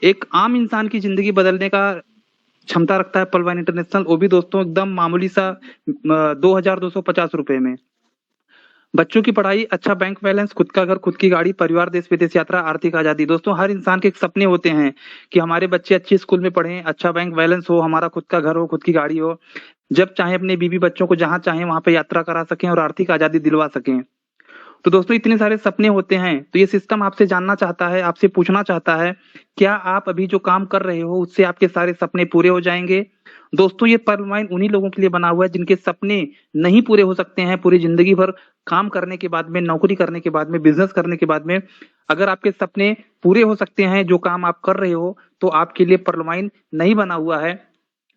एक आम इंसान की जिंदगी बदलने का क्षमता रखता है पलवाइन इंटरनेशनल, वो भी दोस्तों एकदम मामूली सा 2250 रुपए में। बच्चों की पढ़ाई, अच्छा बैंक बैलेंस, खुद का घर, खुद की गाड़ी, परिवार, देश विदेश यात्रा, आर्थिक आजादी। दोस्तों हर इंसान के एक सपने होते हैं कि हमारे बच्चे अच्छे स्कूल में पढ़ें, अच्छा बैंक बैलेंस हो, हमारा खुद का घर हो, खुद की गाड़ी हो, जब चाहे अपने बीवी बच्चों को जहां चाहे वहां पे यात्रा करा सकें और आर्थिक आजादी दिलवा सकें। तो दोस्तों इतने सारे सपने होते हैं, तो ये सिस्टम आपसे जानना चाहता है, आपसे पूछना चाहता है, क्या आप अभी जो काम कर रहे हो उससे आपके सारे सपने पूरे हो जाएंगे? दोस्तों ये पर्माइंड उन्हीं लोगों के लिए बना हुआ है जिनके सपने नहीं पूरे हो सकते हैं पूरी जिंदगी भर काम करने के बाद में, नौकरी करने के बाद में, बिजनेस करने के बाद में। अगर आपके सपने पूरे हो सकते हैं जो काम आप कर रहे हो, तो आपके लिए पर्लमाइन नहीं बना हुआ है।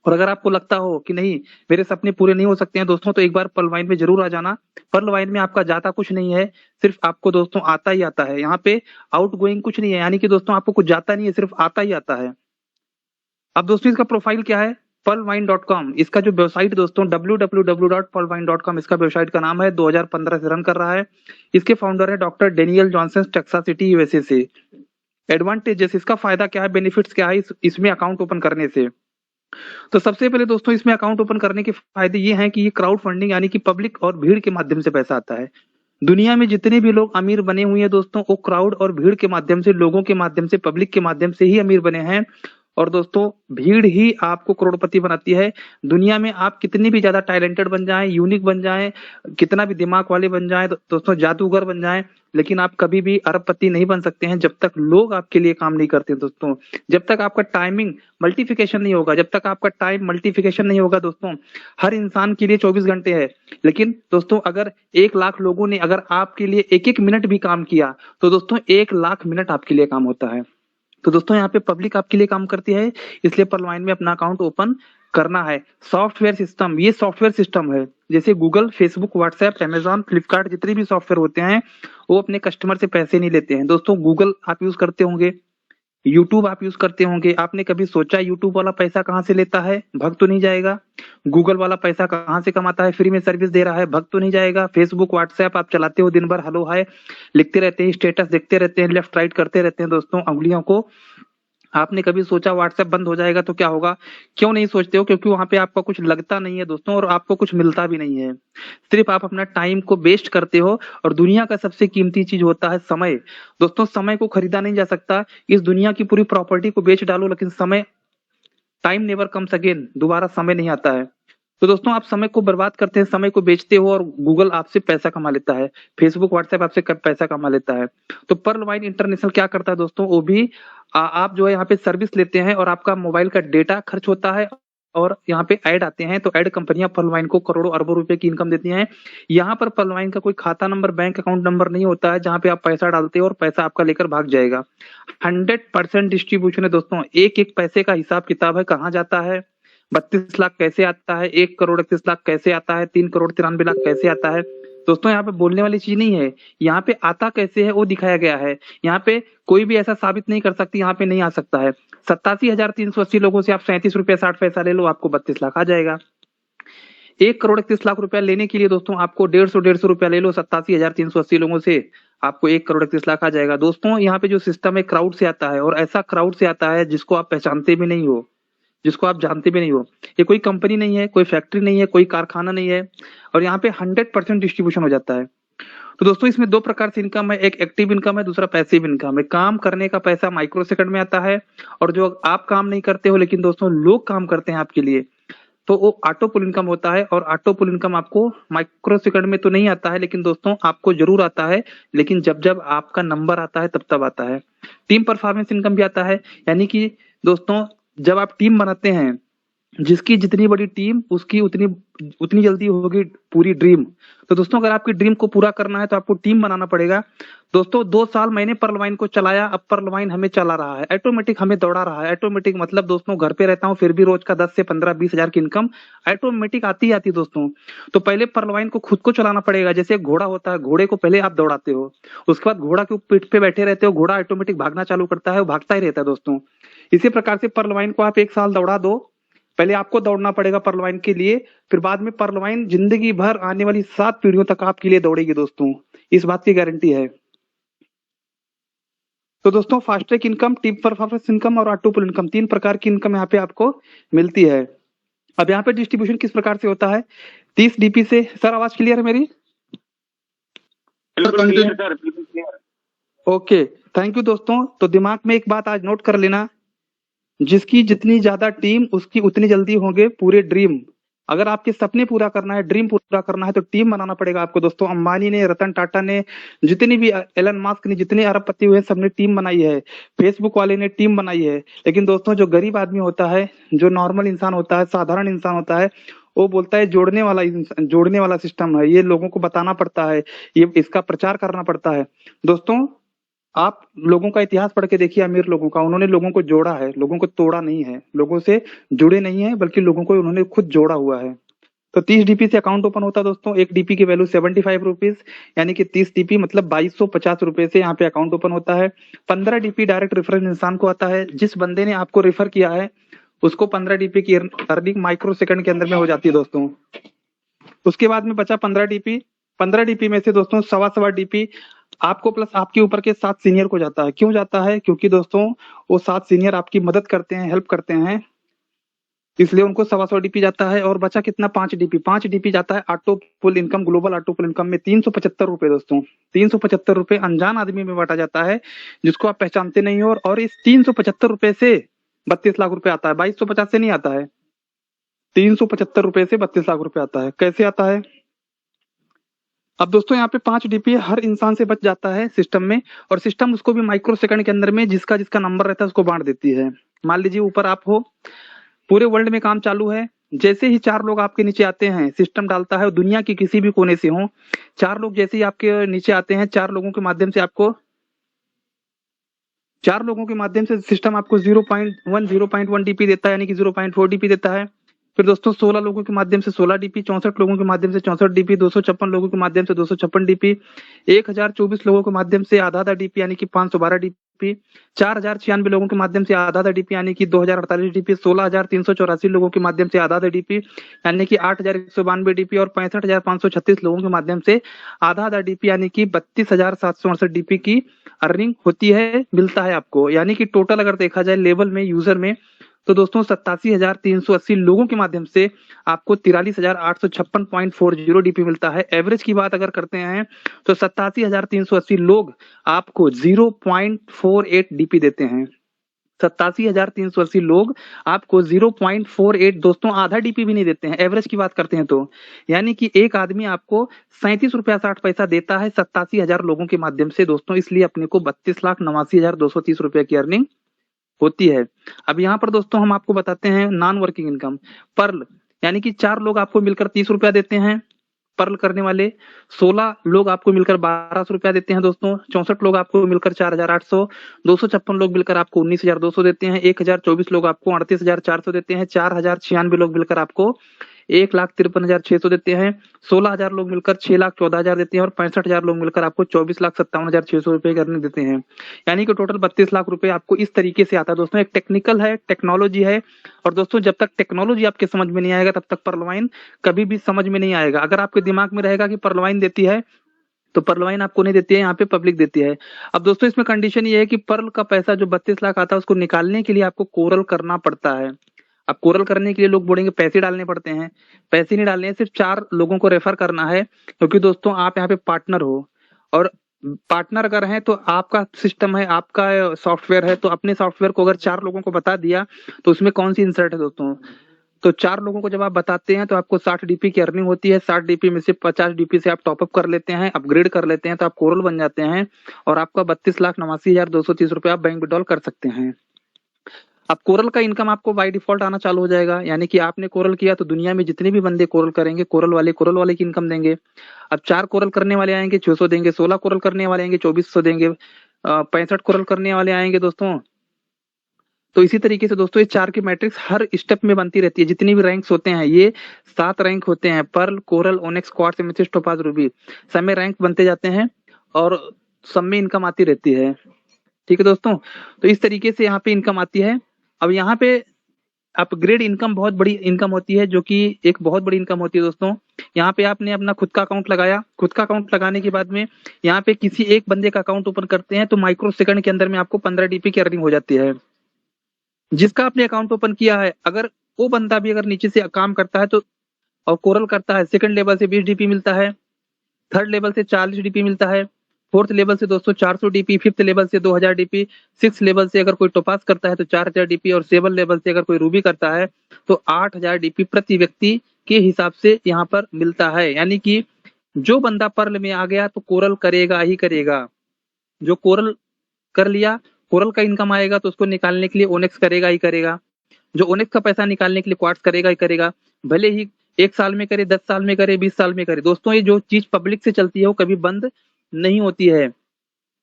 और अगर आपको लगता हो कि नहीं मेरे सपने पूरे नहीं हो सकते हैं दोस्तों, तो एक बार पर्ल वाइन में जरूर आ जाना। पर्ल वाइन में आपका जाता कुछ नहीं है, सिर्फ आपको दोस्तों आता ही आता है। यहाँ पे आउट गोइंग कुछ नहीं है, यानी कि दोस्तों आपको कुछ जाता नहीं है, सिर्फ आता ही आता है। अब दोस्तों इसका प्रोफाइल क्या है? pearlwine.com, इसका जो वेबसाइट दोस्तों www.pearlwine.com, इसका वेबसाइट का नाम है, 2015 से रन कर रहा है। इसके फाउंडर है doctor Daniel Johnson, Texas city USA से। एडवांटेजेस, इसका फायदा क्या है, बेनिफिट्स क्या है इसमें अकाउंट ओपन करने से? तो सबसे पहले दोस्तों इसमें अकाउंट ओपन करने के फायदे ये हैं कि ये क्राउड फंडिंग यानी कि पब्लिक और भीड़ के माध्यम से पैसा आता है। दुनिया में जितने भी लोग अमीर बने हुए हैं दोस्तों, वो क्राउड और भीड़ के माध्यम से, लोगों के माध्यम से, पब्लिक के माध्यम से ही अमीर बने हैं। और दोस्तों भीड़ ही आपको करोड़पति बनाती है। दुनिया में आप कितने भी ज्यादा टैलेंटेड बन जाएं, यूनिक बन जाएं, कितना भी दिमाग वाले बन जाएं, दोस्तों जादूगर बन जाएं, लेकिन आप कभी भी अरबपति नहीं बन सकते हैं जब तक लोग आपके लिए काम नहीं करते दोस्तों। जब तक आपका टाइमिंग मल्टीफिकेशन नहीं होगा, जब तक आपका टाइम मल्टीफिकेशन नहीं होगा दोस्तों। हर इंसान के लिए 24 घंटे है, लेकिन दोस्तों अगर 1 लाख लोगों ने अगर आपके लिए एक एक मिनट भी काम किया, तो दोस्तों 1 लाख मिनट आपके लिए काम होता है। तो दोस्तों यहाँ पे पब्लिक आपके लिए काम करती है, इसलिए पर्लवाइन में अपना अकाउंट ओपन करना है। सॉफ्टवेयर सिस्टम, ये सॉफ्टवेयर सिस्टम है, जैसे Google, Facebook, WhatsApp, Amazon, Flipkart, जितने भी सॉफ्टवेयर होते हैं वो अपने कस्टमर से पैसे नहीं लेते हैं। दोस्तों गूगल आप यूज करते होंगे, यूट्यूब आप यूज करते होंगे, आपने कभी सोचा यूट्यूब वाला पैसा कहाँ से लेता है? भग तो नहीं जाएगा। गूगल वाला पैसा कहाँ से कमाता है? फ्री में सर्विस दे रहा है, भग तो नहीं जाएगा। फेसबुक, व्हाट्सएप आप चलाते हो दिन भर, हेलो हाय लिखते रहते हैं, स्टेटस देखते रहते हैं, लेफ्ट राइट करते रहते हैं दोस्तों उंगलियों को। आपने कभी सोचा व्हाट्सएप बंद हो जाएगा तो क्या होगा? क्यों नहीं सोचते हो? क्योंकि वहां पे आपका कुछ लगता नहीं है दोस्तों, और आपको कुछ मिलता भी नहीं है। सिर्फ आप अपना टाइम को वेस्ट करते हो। और दुनिया का सबसे कीमती चीज होता है समय। दोस्तों समय को खरीदा नहीं जा सकता। इस दुनिया की पूरी प्रॉपर्टी को बेच डालो, लेकिन समय, टाइम नेवर कम्स अगेन, दोबारा समय नहीं आता है। तो दोस्तों आप समय को बर्बाद करते हैं, समय को बेचते हो, और गूगल आपसे पैसा कमा लेता है, फेसबुक व्हाट्सएप आपसे पैसा कमा लेता है। तो पर्ल वाइन इंटरनेशनल क्या करता है दोस्तों, वो भी आप जो है यहाँ पे सर्विस लेते हैं और आपका मोबाइल का डेटा खर्च होता है, और यहाँ पे ऐड आते हैं, तो ऐड कंपनियां पर्ल वाइन को करोड़ों अरबों रुपए की इनकम देती हैं। यहाँ पर पर्ल वाइन का कोई खाता नंबर, बैंक अकाउंट नंबर नहीं होता है जहाँ पे आप पैसा डालते हो और पैसा आपका लेकर भाग जाएगा। 100% डिस्ट्रीब्यूशन है दोस्तों, एक एक पैसे का हिसाब किताब है, कहाँ जाता है, 32 लाख कैसे आता है, 1 करोड़ 31 लाख कैसे आता है, 3 करोड़ 93 लाख कैसे आता है। दोस्तों यहाँ पे बोलने वाली चीज नहीं है, यहाँ पे आता कैसे है वो दिखाया गया है। यहाँ पे कोई भी ऐसा साबित नहीं कर सकती यहाँ पे नहीं आ सकता है। 87,380 लोगों से आप 37 रुपया 60 पैसा ले लो, आपको 32 लाख आ जाएगा। 1 करोड़ 31 लाख रुपया लेने के लिए दोस्तों आपको 150 रुपया ले लो, 87,380 लोगों से आपको 1 करोड़ 31 लाख आ जाएगा। दोस्तों यहाँ पे जो सिस्टम है क्राउड से आता है, और ऐसा क्राउड से आता है जिसको आप पहचानते भी नहीं हो, जिसको आप जानते भी नहीं हो। ये कोई कंपनी नहीं है, कोई फैक्ट्री नहीं है, कोई कारखाना नहीं है, और यहाँ पे 100% डिस्ट्रीब्यूशन हो जाता है। तो दोस्तों इसमें दो प्रकार से इनकम है, एक एक्टिव इनकम है, दूसरा पैसिव इनकम है। काम करने का पैसा माइक्रो सेकंड में आता है, और जो आप काम नहीं करते हो लेकिन दोस्तों लोग काम करते हैं आपके लिए, तो वो ऑटो पुल इनकम होता है। और ऑटो पुल इनकम आपको माइक्रो सेकंड में तो नहीं आता है, लेकिन दोस्तों आपको जरूर आता है, लेकिन जब जब आपका नंबर आता है तब तब आता है। टीम परफॉर्मेंस इनकम भी आता है, यानी कि दोस्तों जब आप टीम बनाते हैं, जिसकी जितनी बड़ी टीम उसकी उतनी उतनी जल्दी होगी पूरी ड्रीम। तो दोस्तों अगर आपकी ड्रीम को पूरा करना है तो आपको टीम बनाना पड़ेगा। दोस्तों 2 साल मैंने पर्लवाइन को चलाया, अब पर्लवाइन हमें चला रहा है, ऑटोमेटिक हमें दौड़ा रहा है। ऑटोमेटिक मतलब दोस्तों घर पे रहता हूँ फिर भी रोज का 10 से 15 20 हजार की इनकम ऑटोमेटिक आती ही आती दोस्तों। तो पहले पर्लवाइन को खुद को चलाना पड़ेगा, जैसे एक घोड़ा होता है, घोड़े को पहले आप दौड़ाते हो, उसके बाद घोड़ा के पीठ पे बैठे रहते हो, घोड़ा ऑटोमेटिक भागना चालू करता है, वो भागता ही रहता है दोस्तों। इसी प्रकार से पर्लवाइन को आप 1 साल दौड़ा दो, पहले आपको दौड़ना पड़ेगा पर्लवाइन के लिए, फिर बाद में पर्लवाइन जिंदगी भर आने वाली 7 पीढ़ियों तक आपके लिए दौड़ेगी दोस्तों, इस बात की गारंटी है। तो दोस्तों fast track income, tip performance income और ऑटो पुल इनकम, 3 प्रकार की इनकम यहाँ पे आपको मिलती है। अब यहाँ पे डिस्ट्रीब्यूशन किस प्रकार से होता है? 30 डीपी से। सर आवाज क्लियर है मेरी? ओके, थैंक यू दोस्तों। तो दिमाग में एक बात आज नोट कर लेना, जिसकी जितनी ज्यादा टीम उसकी उतनी जल्दी होंगे पूरे ड्रीम। अगर आपके सपने पूरा करना है, ड्रीम पूरा करना है, तो टीम बनाना पड़ेगा आपको दोस्तों। अंबानी ने, रतन टाटा ने, जितनी भी एलन मस्क ने, जितने अरबपति हुए सबने टीम बनाई है, फेसबुक वाले ने टीम बनाई है। लेकिन दोस्तों जो गरीब आदमी होता है, जो नॉर्मल इंसान होता है, साधारण इंसान होता है, वो बोलता है जोड़ने वाला सिस्टम है, ये लोगों को बताना पड़ता है, ये इसका प्रचार करना पड़ता है। दोस्तों आप लोगों का इतिहास पढ़ के देखिए, अमीर लोगों का, उन्होंने लोगों को जोड़ा है, लोगों को तोड़ा नहीं है, लोगों से जुड़े नहीं है, बल्कि लोगों को उन्होंने खुद जोड़ा हुआ है। तो 30 डीपी से अकाउंट ओपन होता है दोस्तों। एक डीपी की वैल्यू 75 रुपीज, यानी कि 30 डीपी मतलब 2250 रुपए से यहाँ पे अकाउंट ओपन होता है। 15 डीपी डायरेक्ट रेफरेंस इंसान को आता है, जिस बंदे ने आपको रेफर किया है उसको 15 डीपी की अर्निंग माइक्रो सेकंड के अंदर में हो जाती है दोस्तों। उसके बाद में बचा 15 डीपी। 15 डीपी में से दोस्तों सवा डीपी आपको प्लस आपके ऊपर के 7 सीनियर को जाता है। क्यों जाता है? क्योंकि दोस्तों वो 7 सीनियर आपकी मदद करते हैं, हेल्प करते हैं, इसलिए उनको 125 डीपी जाता है। और बचा कितना? 5 डीपी। 5 डीपी जाता है ऑटो पुल इनकम, ग्लोबल ऑटो पुल इनकम में 375 रुपए दोस्तों। 375 रुपए अनजान आदमी में बांटा जाता है, जिसको आप पहचानते नहीं हो। और इस 375 रुपए से 32 लाख रुपए आता है। 2250 से नहीं आता है, 375 रुपए से 32 लाख रुपए आता है। कैसे आता है? अब दोस्तों यहाँ पे 5 डीपी हर इंसान से बच जाता है सिस्टम में, और सिस्टम उसको भी माइक्रो सेकंड के अंदर में जिसका जिसका नंबर रहता है उसको बांट देती है। मान लीजिए ऊपर आप हो, पूरे वर्ल्ड में काम चालू है, जैसे ही 4 लोग आपके नीचे आते हैं, सिस्टम डालता है, दुनिया की किसी भी कोने से हो, 4 लोग जैसे ही आपके नीचे आते हैं, 4 लोगों के माध्यम से सिस्टम आपको 0.1 डीपी देता है, यानी कि 0.4 डीपी देता है। फिर दोस्तों 16 लोगों के माध्यम से 16 डीपी, 64 लोगों के माध्यम से 64 डीपी, 256 लोगों के माध्यम से 256 डीपी, 1024 लोगों के माध्यम से आधा डीपी यानी कि 512 डीपी, 4096 लोगों के माध्यम से आधा डीपी यानी कि 2048 डीपी, 16384 लोगों के माध्यम से आधा डीपी यानी कि 8192 डीपी, और 65,536 लोगों के माध्यम से आधा डीपी यानी कि 32,768 डीपी की अर्निंग होती है, मिलता है आपको। यानी कि टोटल अगर देखा जाए लेवल में, यूजर में, तो दोस्तों 87,380 लोगों के माध्यम से आपको 43,856.40 डीपी मिलता है। एवरेज की बात अगर करते हैं तो 87,380 लोग आपको 0.48 डीपी देते हैं। 87,380 लोग आपको 0.48, दोस्तों आधा डीपी भी नहीं देते हैं, एवरेज की बात करते हैं तो। यानी कि एक आदमी आपको 37 रुपया 60 पैसा देता है 87,000 लोगों के माध्यम से दोस्तों। इसलिए अपने को 32,89,230 रुपया की अर्निंग होती है। अब यहाँ पर दोस्तों हम आपको बताते हैं नॉन वर्किंग इनकम, पर्ल, यानी कि 4 लोग आपको मिलकर 30 रुपया देते हैं पर्ल करने वाले, 16 लोग आपको मिलकर 1200 रुपया देते हैं दोस्तों, 64 लोग आपको मिलकर 4800, 256 लोग मिलकर आपको 19,200 देते हैं, 1024 लोग आपको 38,400 देते हैं, 4096 लोग मिलकर आपको 1,53,600 देते हैं, 16,000 लोग मिलकर 6,14,000 देते हैं, और 65,000 लोग मिलकर आपको 24,57,600 रुपए करने देते हैं। यानी कि टोटल 32 लाख रुपए आपको इस तरीके से आता है दोस्तों। एक टेक्निकल है, टेक्नोलॉजी है, और दोस्तों जब तक टेक्नोलॉजी आपके समझ में नहीं आएगा तब तक पर्लवाइन कभी भी समझ में नहीं आएगा। अगर आपके दिमाग में रहेगा कि पर्लवाइन देती है, तो पर्लवाइन आपको नहीं देती है, यहाँ पे पब्लिक देती है। अब दोस्तों इसमें कंडीशन ये है कि पर्ल का पैसा जो 32 लाख आता है उसको निकालने के लिए आपको कोरल करना पड़ता है। अब कोरल करने के लिए लोग बोलेंगे पैसे डालने पड़ते हैं, पैसे नहीं डालने हैं, सिर्फ 4 लोगों को रेफर करना है। क्योंकि दोस्तों आप यहाँ पे पार्टनर हो, और पार्टनर अगर है तो आपका सिस्टम है, आपका सॉफ्टवेयर है, तो अपने सॉफ्टवेयर को अगर 4 लोगों को बता दिया तो उसमें कौन सी इंसर्ट है दोस्तों। तो 4 लोगों को जब आप बताते हैं तो आपको 60 डीपी की अर्निंग होती है। 60 डीपी में से 50 डीपी से आप टॉपअप कर लेते हैं, अपग्रेड कर लेते हैं, तो आप कोरल बन जाते हैं, और आपका 32,89,230 रुपया आप बैंक विड्रॉल कर सकते हैं। अब कोरल का इनकम आपको बाय डिफॉल्ट आना चालू हो जाएगा। यानी कि आपने कोरल किया तो दुनिया में जितने भी बंदे कोरल करेंगे, कोरल वाले की इनकम देंगे। अब 4 कोरल करने वाले आएंगे 600 देंगे, 16 कोरल करने वाले आएंगे 2400 देंगे, 65 कोरल करने वाले आएंगे दोस्तों। तो इसी तरीके से दोस्तों ये 4 की मैट्रिक्स हर स्टेप में बनती रहती है। जितनी भी रैंक्स होते हैं, ये 7 रैंक होते हैं, pearl, coral, onyx, quartz, amethyst, topaz, ruby, सब में रैंक बनते जाते हैं, और सब में इनकम आती रहती है। ठीक है दोस्तों, तो इस तरीके से यहाँ पे इनकम आती है। अब यहाँ पे अपग्रेड इनकम बहुत बड़ी इनकम होती है, जो कि एक बहुत बड़ी इनकम होती है दोस्तों। यहाँ पे आपने अपना खुद का अकाउंट लगाया, खुद का अकाउंट लगाने के बाद में यहाँ पे किसी एक बंदे का अकाउंट ओपन करते हैं तो माइक्रो सेकंड के अंदर में आपको 15 DP की अर्निंग हो जाती है। जिसका आपने अकाउंट ओपन किया है, अगर वो बंदा भी अगर नीचे से काम करता है तो और कोरल करता है, सेकंड लेवल से 20 DP मिलता है, थर्ड लेवल से 40 DP मिलता है, फोर्थ लेवल से दोस्तों 400 DP, फिफ्थ लेवल से 2000 DP, सिक्स लेवल से अगर कोई टोपास करता है तो 4000 DP, और सेवन लेवल से अगर कोई रूबी करता है तो 8000 DP प्रति व्यक्ति के हिसाब से यहाँ पर मिलता है। यानी कि जो बंदा पर्ल में आ गया तो कोरल करेगा ही करेगा। जो कोरल कर लिया, कोरल का इनकम आएगा तो उसको निकालने के लिए ओनेक्स करेगा ही करेगा। जो ओनेक्स का पैसा निकालने के लिए क्वार्ट्स करेगा ही करेगा, भले ही 1 साल में करे, 10 साल में करे, 20 साल में करे। दोस्तों ये जो चीज पब्लिक से चलती है वो कभी बंद नहीं होती है।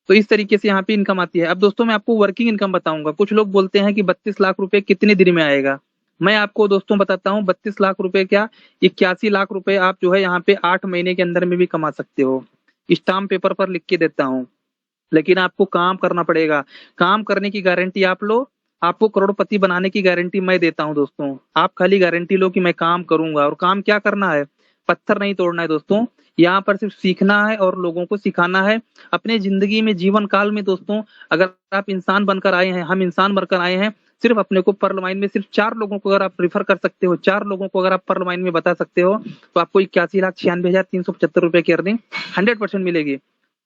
तो इस तरीके से यहाँ पे इनकम आती है। अब दोस्तों मैं आपको वर्किंग इनकम बताऊंगा। कुछ लोग बोलते हैं कि 32 लाख रुपए कितने दिन में आएगा। मैं आपको दोस्तों बताता हूँ, 32 लाख रुपए क्या, 81 लाख रुपए आप जो है यहाँ पे 8 महीने के अंदर में भी कमा सकते हो। स्टाम्प पेपर पर लिख के देता हूँ, लेकिन आपको काम करना पड़ेगा। काम करने की गारंटी आप लो, आपको करोड़पति बनाने की गारंटी मैं देता हूं दोस्तों। आप खाली गारंटी लो कि मैं काम करूंगा। और काम क्या करना है, पत्थर नहीं तोड़ना है दोस्तों। यहाँ पर सिर्फ सीखना है और लोगों को सिखाना है। अपने जिंदगी में, जीवन काल में दोस्तों, अगर आप इंसान बनकर आए हैं, हम इंसान बनकर आए हैं, सिर्फ अपने को पर्ल माइन में सिर्फ 4 लोगों को अगर आप रिफर कर सकते हो, 4 लोगों को अगर आप पर्ल माइन में बता सकते हो, तो आपको 81,96,375 रुपए की अर्निंग 100% मिलेगी।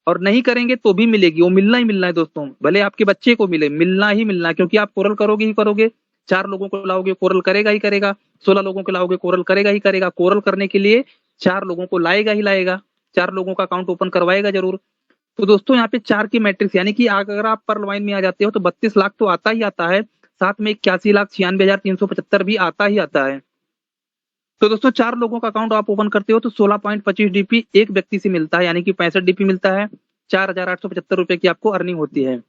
और नहीं करेंगे तो भी मिलेगी, वो मिलना ही मिलना है दोस्तों। भले आपके बच्चे को मिले, मिलना ही मिलना है, क्योंकि आप कोरल करोगे ही करोगे। 4 लोगों को लाओगे, कोरल करेगा ही करेगा। 16 लोगों को लाओगे, कोरल करेगा ही करेगा। कोरल करने के लिए 4 लोगों को लाएगा ही लाएगा, 4 लोगों का अकाउंट ओपन करवाएगा जरूर। तो दोस्तों यहाँ पे 4 की मैट्रिक्स, यानी कि अगर आप पर लाइन में आ जाते हो तो 32 लाख तो आता ही आता है, साथ में 81,96,375 भी आता ही आता है। तो दोस्तों 4 लोगों का अकाउंट आप ओपन करते हो तो 16.25 DP एक व्यक्ति से मिलता है, यानी कि 65 DP मिलता है। 4,875 रुपए की आपको अर्निंग होती है।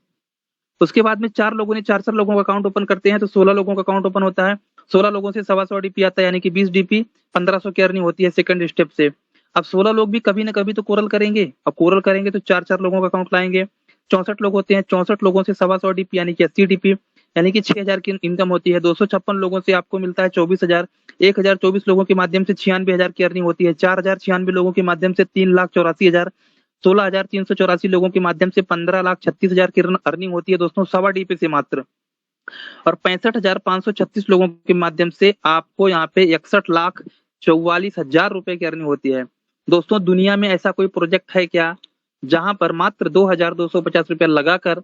उसके बाद में 4 लोगों ने 4 लोगों का अकाउंट ओपन करते हैं तो 16 लोगों का अकाउंट ओपन होता है। 16 लोगों से 125 DP आता है, यानी कि 20 DP, 1500 की अर्निंग होती है सेकंड स्टेप से। अब 16 लोग भी कभी ना कभी तो कोरल करेंगे। अब कोरल करेंगे तो 4 लोगों का अकाउंट लाएंगे। 64 लोग होते हैं, 64 लोगों से 125 DP, यानी कि 80 DP, यानी कि 6,000 की इनकम होती है। 256 लोगों से आपको मिलता है 24,000। 1,024 लोगों के माध्यम से 96,000 की अर्निंग होती है। 4,096 लोगों के माध्यम से 3,84,000। 16,384 लोगों के माध्यम से 15,36,000 की अर्निंग होती है दोस्तों, 1.25 DP से मात्र। और 65,536 लोगों के माध्यम से आपको यहाँ पे 61,44,000 रुपए की अर्निंग होती है। दोस्तों दुनिया में ऐसा कोई प्रोजेक्ट है क्या जहां पर मात्र 2,250 रुपया लगाकर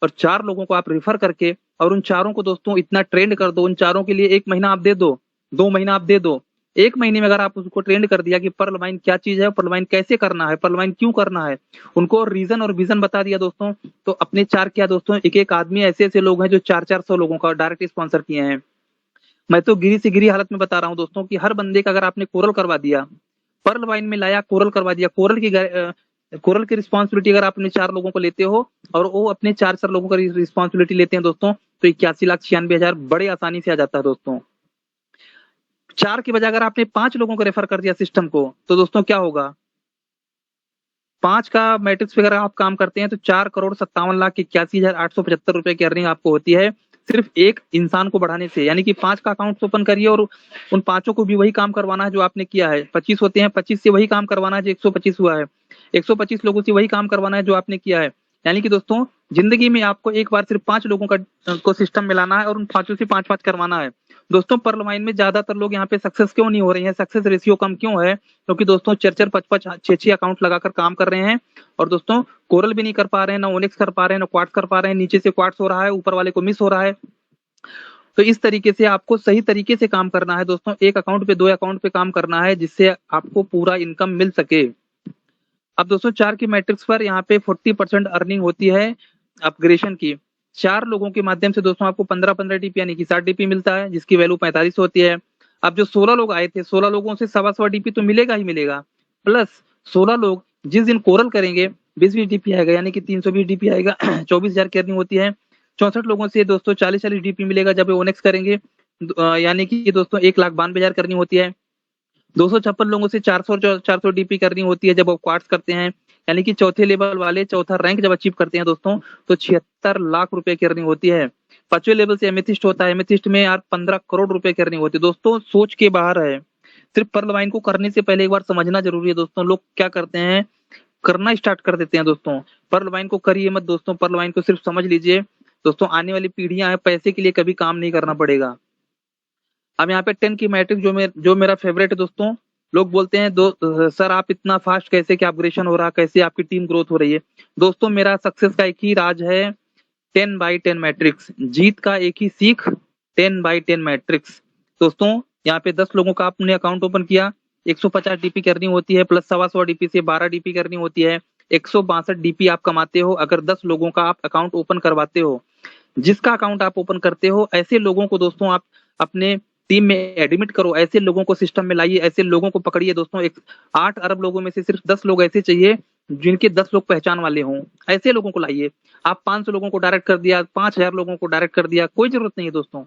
और 4 लोगों को आप रिफर करके और उन चारों को दोस्तों इतना ट्रेंड कर दो, उन चारों के लिए 1 महीना आप दे दो, 2 महीना आप दे दो। 1 महीने में अगर आप उसको ट्रेंड कर दिया कि पर्ल माइन क्या चीज है, पर्ल माइन कैसे करना है, पर्ल माइन क्यों करना है, उनको रीजन और विजन बता दिया दोस्तों, तो अपने 4 क्या दोस्तों, एक एक आदमी ऐसे ऐसे लोग हैं जो 400 लोगों का डायरेक्ट स्पॉन्सर किए हैं। मैं तो गिरी से गिरी हालत में बता रहा हूँ दोस्तों कि हर बंदे का अगर आपने कोरल करवा दिया, पर्ल वाइन में लाया, कोरल करवा दिया, कोरल की रिस्पॉन्सिबिलिटी अगर आपने 4 लोगों को लेते हो और वो अपने 4 लोगों का रिस्पॉन्सिबिलिटी लेते हैं दोस्तों, तो 81,96,000 बड़े आसानी से आ जाता है दोस्तों। 4 की बजाय अगर आपने 5 लोगों को रेफर कर दिया सिस्टम को, तो दोस्तों क्या होगा, 5 का मैट्रिक्स पे अगर आप काम करते हैं तो 4,57,81,875 रुपए की अर्निंग आपको होती है, सिर्फ एक इंसान को बढ़ाने से। यानी कि 5 का अकाउंट ओपन करिए और उन 5 को भी वही काम करवाना है जो आपने किया है। 25 होते हैं, 25 से वही काम करवाना है जो 125 हुआ है। 125 लोगों से वही काम करवाना है जो आपने किया है। यानी कि दोस्तों जिंदगी में आपको एक बार सिर्फ 5 लोगों को सिस्टम मिलाना है और उन 5 से 5-5 करवाना है। दोस्तों पर्ल माइन में ज्यादातर लोग यहाँ पे सक्सेस क्यों नहीं हो रहे हैं, सक्सेस रेशियो कम क्यों है, क्योंकि दोस्तों 4-4, 5-5, 6-6 अकाउंट लगाकर काम कर रहे हैं और दोस्तों कोरल भी नहीं कर पा रहे हैं, ना ओनिक्स कर पा रहे हैं, ना क्वार्ट्स कर पा रहे हैं। नीचे से क्वार्ट्स हो रहा है, ऊपर वाले को मिस हो रहा है। तो इस तरीके से आपको सही तरीके से काम करना है दोस्तों। एक अकाउंट पे 2 अकाउंट पे काम करना है जिससे आपको पूरा इनकम मिल सके। अब दोस्तों 4 की मैट्रिक्स पर यहाँ पे 40% अर्निंग होती है अपग्रेडेशन की। 4 लोगों के माध्यम से दोस्तों आपको 15-15 DP यानी कि 60 DP मिलता है, जिसकी वैल्यू 45 होती है। अब जो 16 लोग आए थे, 16 लोगों से 125 DP तो मिलेगा ही मिलेगा, प्लस 16 लोग जिस दिन कोरल करेंगे 20-20 DP आएगा, यानी कि 320 DP आएगा। 24,000 की अर्निंग होती है। 64 लोगों से दोस्तों 40-40 DP मिलेगा जब ओनेक्स करेंगे, यानी कि दोस्तों 1,92,000 करनी होती है। 256 लोगों से 400 डीपी करनी होती है जब आप क्वार्ट्स करते हैं, यानी कि चौथे लेवल वाले चौथा रैंक जब अचीव करते हैं दोस्तों, तो 76 लाख रुपए की अर्निंग होती है। 5वें लेवल से एमेथिस्ट होता है, एमेथिस्ट में यार 15 करोड़ रुपए की अर्निंग होती है। दोस्तों सोच के बाहर है। सिर्फ पर्ल वाइन को करने से पहले एक बार समझना जरूरी है दोस्तों। लोग क्या करते हैं, करना स्टार्ट कर देते हैं दोस्तों। पर्ल वाइन को करिए मत दोस्तों, पर्ल वाइन को सिर्फ समझ लीजिए दोस्तों। आने वाली पीढ़ियां हैं, पैसे के लिए कभी काम नहीं करना पड़ेगा। अब यहाँ पे 10 की मैट्रिक जो मेरा फेवरेट है दोस्तों। लोग बोलते हैं सर आप इतना फास्ट कैसे, क्या अपग्रेडेशन हो रहा, कैसे आपकी टीम ग्रोथ हो रही है। दोस्तों मेरा सक्सेस का एक ही राज है, 10x10 मैट्रिक्स। जीत का एक ही सीख, 10x10 मैट्रिक्स। दोस्तों यहाँ पे 10 लोगों का आपने अकाउंट ओपन किया, 150 डीपी करनी होती है, प्लस 125 डीपी से 12 डीपी करनी होती है। 162 डीपी आप कमाते हो अगर 10 लोगों का आप अकाउंट ओपन करवाते हो। जिसका अकाउंट आप ओपन करते हो, ऐसे लोगों को दोस्तों आप अपने टीम में एडमिट करो, ऐसे लोगों को सिस्टम में लाइए, ऐसे लोगों को पकड़िए दोस्तों। 8 अरब लोगों में से सिर्फ 10 लोग ऐसे चाहिए जिनके 10 लोग पहचान वाले हों, ऐसे लोगों को लाइए। आप 500 लोगों को डायरेक्ट कर दिया, 5000 लोगों को डायरेक्ट कर दिया, कोई जरूरत नहीं है दोस्तों।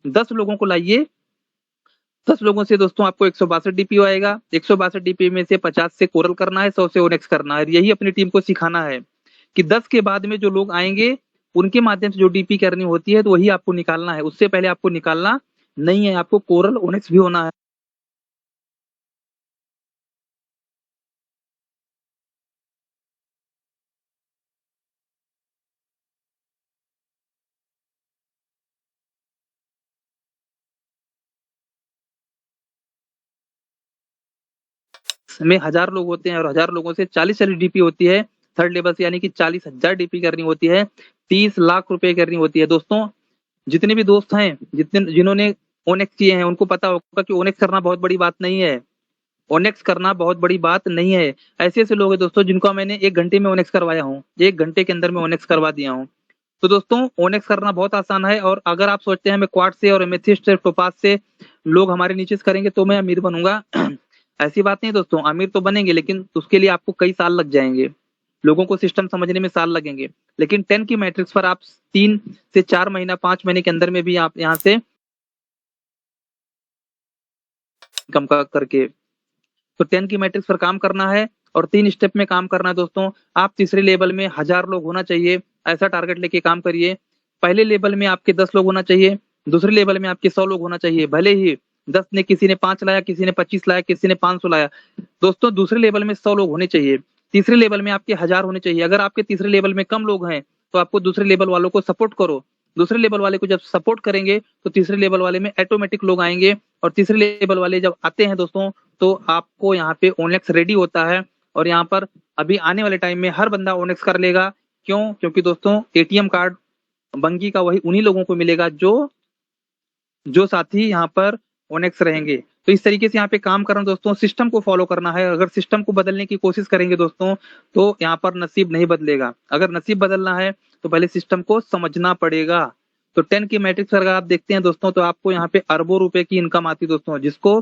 10 लोगों को लाइए, 10 लोगों से दोस्तों आपको 162 डीपी आएगा। 162 डीपी में से 50 से कोरल करना है, 100 से ओनेक्स करना है। यही अपनी टीम को सिखाना है कि 10 के बाद में जो लोग आएंगे उनके माध्यम से जो डीपी करनी होती है तो वही आपको निकालना है, उससे पहले आपको निकालना नहीं है। आपको कोरल ओनेक्स भी होना है। में 1000 लोग होते हैं और 1000 लोगों से 40 डीपी होती है थर्ड लेवल से, यानी कि 40,000 डीपी करनी होती है, 30 लाख रुपए करनी होती है। दोस्तों जितने भी दोस्त हैं, जिन्होंने ओनेक्स किए हैं, उनको पता होगा कि ओनेक्स करना बहुत बड़ी बात नहीं है। ओनेक्स करना बहुत बड़ी बात नहीं है। ऐसे ऐसे लोग हैं दोस्तों जिनको मैंने 1 घंटे में ओनेक्स करवाया हूँ, 1 घंटे के अंदर में ओनेक्स करवा दिया हूँ। तो दोस्तों ओनेक्स करना बहुत आसान है। और अगर आप सोचते हैं मैं क्वार्ट्ज से और एमेथिस्ट से टोपाज से लोग हमारे नीचे से करेंगे तो मैं अमीर बनूंगा, ऐसी बात नहीं दोस्तों। अमीर तो बनेंगे लेकिन उसके लिए आपको कई साल लग जाएंगे, लोगों को सिस्टम समझने में साल लगेंगे। लेकिन 10 की मैट्रिक्स पर आप 3 से 4 महीना 5 महीने के अंदर में भी आप यहाँ से कम करके, तो 10 की मैट्रिक्स पर काम करना है और 3 स्टेप में काम करना है दोस्तों। आप तीसरे लेवल में 1000 लोग होना चाहिए, ऐसा टारगेट लेके काम करिए। पहले लेवल में आपके 10 लोग होना चाहिए, दूसरे लेवल में आपके 100 लोग होना चाहिए। भले ही 10 ने, किसी ने 5 लाया, किसी ने 25 लाया, किसी ने 500 लाया, दोस्तों दूसरे लेवल में 100 लोग होने चाहिए, तीसरे लेवल में आपके 1000 होने चाहिए। अगर आपके तीसरे लेवल में कम लोग हैं तो आपको दूसरे लेवल वालों को सपोर्ट करो। दूसरे लेवल वाले को जब सपोर्ट करेंगे तो तीसरे लेवल वाले में ऑटोमेटिक लोग आएंगे, और तीसरे लेवल वाले जब आते हैं दोस्तों तो आपको यहाँ पे ओनेक्स रेडी होता है। और यहाँ पर अभी आने वाले टाइम में हर बंदा ओनेक्स कर लेगा। क्यों? क्योंकि दोस्तों एटीएम कार्ड बंगी का वही उन्हीं लोगों को मिलेगा जो जो साथी यहाँ पर ओनेक्स रहेंगे। तो इस तरीके से यहाँ पे काम करना दोस्तों, सिस्टम को फॉलो करना है। अगर सिस्टम को बदलने की कोशिश करेंगे दोस्तों तो यहाँ पर नसीब नहीं बदलेगा। अगर नसीब बदलना है तो पहले सिस्टम को समझना पड़ेगा। तो 10 की मैट्रिक्स पर अगर आप देखते हैं दोस्तों तो आपको यहाँ पे अरबों रुपए की इनकम आती है दोस्तों, जिसको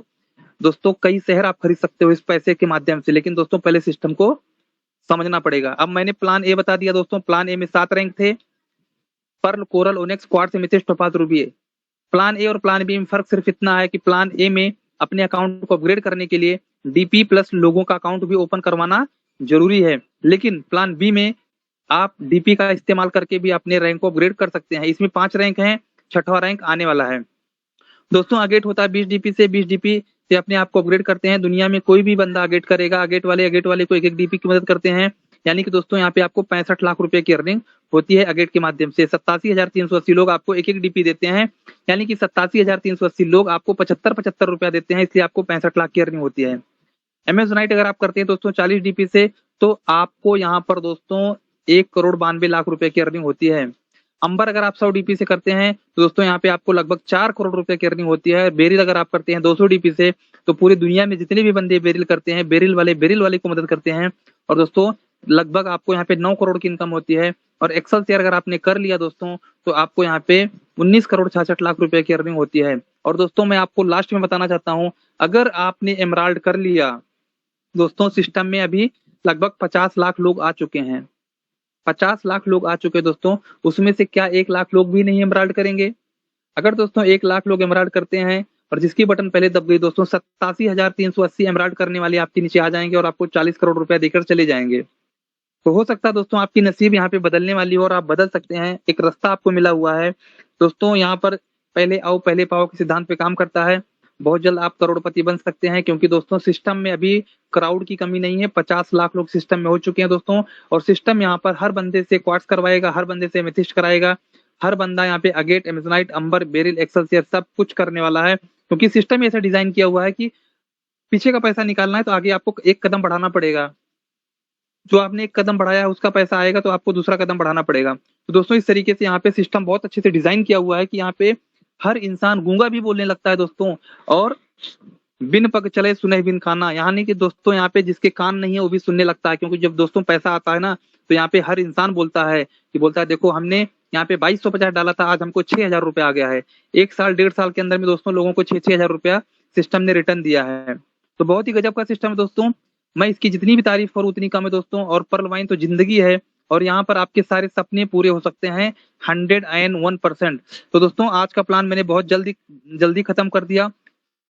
दोस्तों कई शहर आप खरीद सकते हो इस पैसे के माध्यम से। लेकिन दोस्तों पहले सिस्टम को समझना पड़ेगा। अब मैंने प्लान ए बता दिया दोस्तों। प्लान ए में 7 रैंक थे, pearl, coral, onyx, quartz, amethyst, topaz, ruby. Plan A और प्लान बी में फर्क सिर्फ इतना है कि प्लान ए में अपने अकाउंट को अपग्रेड करने के लिए डीपी प्लस लोगों का अकाउंट भी ओपन करवाना जरूरी है। लेकिन प्लान बी में आप डीपी का इस्तेमाल करके भी अपने रैंक को अपग्रेड कर सकते हैं। इसमें 5 रैंक हैं, 6वां रैंक आने वाला है दोस्तों। अगेट होता है 20 डीपी से, 20 डीपी से अपने आप को अपग्रेड करते हैं। दुनिया में कोई भी बंदा अगेट करेगा, अगेट वाले को 1-1 डीपी की मदद करते हैं। यानी कि दोस्तों यहाँ पे आपको 65 लाख रुपए की अर्निंग होती है अगेट के माध्यम से। 87,380 लोग आपको 1-1 डीपी देते हैं, यानी कि 87,380 लोग आपको 75-75 रुपया देते हैं, इसलिए आपको 65 लाख की अर्निंग होती है। एमेजोनाइट अगर आप करते हैं दोस्तों 40 डीपी से तो आपको यहाँ पर दोस्तों 1,92 करोड़ रुपए की अर्निंग होती है। अंबर अगर आप 100 डीपी से करते हैं तो दोस्तों यहाँ पे आपको लगभग 4 करोड़ रुपए की अर्निंग होती है। बेरिल अगर आप करते हैं 200 डीपी से तो पूरी दुनिया में जितने भी बंदे बेरिल करते हैं, बेरिल वाले को मदद करते हैं, और दोस्तों लगभग आपको यहाँ पे 9 करोड़ की इनकम होती है। और एक्सल शेयर अगर आपने कर लिया दोस्तों तो आपको यहाँ पे 19 करोड़ 66 लाख रुपए की अर्निंग होती है। और दोस्तों मैं आपको लास्ट में बताना चाहता हूँ, अगर आपने एमराल्ड कर लिया दोस्तों, सिस्टम में अभी लगभग 50 लाख लोग आ चुके हैं, 50 लाख लोग आ चुके हैं दोस्तों। उसमें से क्या 1 लाख लोग भी नहीं एमराल्ड करेंगे? अगर दोस्तों 1 लाख लोग एमराल्ड करते हैं और जिसकी बटन पहले दब गई दोस्तों 87,380 एमराल्ड करने वाले आपके नीचे आ जाएंगे और आपको 40 करोड़ रुपया देकर चले जाएंगे। तो हो सकता है दोस्तों आपकी नसीब यहाँ पे बदलने वाली हो और आप बदल सकते हैं। एक रास्ता आपको मिला हुआ है दोस्तों। यहाँ पर पहले आओ पहले पाओ के सिद्धांत पे काम करता है। बहुत जल्द आप करोड़पति बन सकते हैं, क्योंकि दोस्तों सिस्टम में अभी क्राउड की कमी नहीं है। 50 लाख लोग सिस्टम में हो चुके हैं दोस्तों, और सिस्टम यहाँ पर हर बंदे से क्वार्ट्स करवाएगा, हर बंदे से एमेथिस्ट कराएगा, हर बंदा यहाँ पे अगेट, एमेजोनाइट, अंबर, बेरिल, एक्सेलसियर सब कुछ करने वाला है। क्योंकि सिस्टम ऐसा डिजाइन किया हुआ है कि पीछे का पैसा निकालना है तो आगे आपको एक कदम बढ़ाना पड़ेगा। जो आपने एक कदम बढ़ाया है उसका पैसा आएगा तो आपको दूसरा कदम बढ़ाना पड़ेगा। तो दोस्तों इस तरीके से यहाँ पे सिस्टम बहुत अच्छे से डिजाइन किया हुआ है कि यहाँ पे हर इंसान गूंगा भी बोलने लगता है दोस्तों, और बिन पग चले सुने बिन खाना, यानी कि दोस्तों यहाँ पे जिसके कान नहीं है वो भी सुनने लगता है। क्योंकि जब दोस्तों पैसा आता है ना तो यहाँ पे हर इंसान बोलता है कि बोलता है देखो हमने यहाँ पे 2250 डाला था, आज हमको 6,000 रुपया आ गया है। 1 साल 1.5 साल के अंदर में दोस्तों लोगों को 6,000 रुपया सिस्टम ने रिटर्न दिया है। तो बहुत ही गजब का सिस्टम है दोस्तों। मैं इसकी जितनी भी तारीफ करूं उतनी कम है दोस्तों। और पर्ल वाइन तो जिंदगी है, और यहाँ पर आपके सारे सपने पूरे हो सकते हैं 101%। तो दोस्तों आज का प्लान मैंने बहुत जल्दी जल्दी खत्म कर दिया।